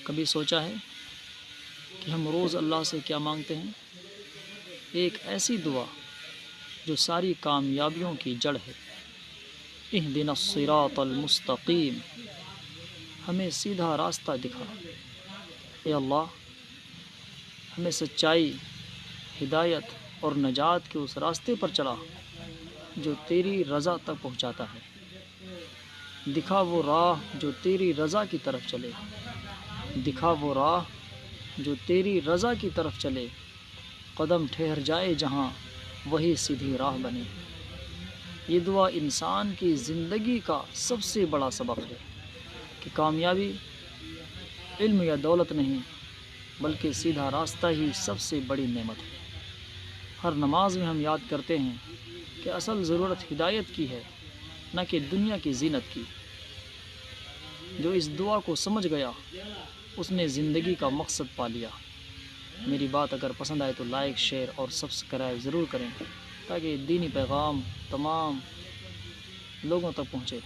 کبھی سوچا ہے کہ ہم روز اللہ سے کیا مانگتے ہیں؟ ایک ایسی دعا جو ساری کامیابیوں کی جڑ ہے۔ اہدنا الصراط المستقیم، ہمیں سیدھا راستہ دکھا۔ اے اللہ، ہمیں سچائی، ہدایت اور نجات کے اس راستے پر چلا جو تیری رضا تک پہنچاتا ہے۔ دکھا وہ راہ جو تیری رضا کی طرف چلے، دکھا وہ راہ جو تیری رضا کی طرف چلے، قدم ٹھہر جائے جہاں وہی سیدھی راہ بنے۔ یہ دعا انسان کی زندگی کا سب سے بڑا سبق ہے کہ کامیابی علم یا دولت نہیں بلکہ سیدھا راستہ ہی سب سے بڑی نعمت ہے۔ ہر نماز میں ہم یاد کرتے ہیں کہ اصل ضرورت ہدایت کی ہے، نہ کہ دنیا کی زینت کی۔ جو اس دعا کو سمجھ گیا اس نے زندگی کا مقصد پا لیا۔ میری بات اگر پسند آئے تو لائک، شیئر اور سبسکرائب ضرور کریں تاکہ دینی پیغام تمام لوگوں تک پہنچے۔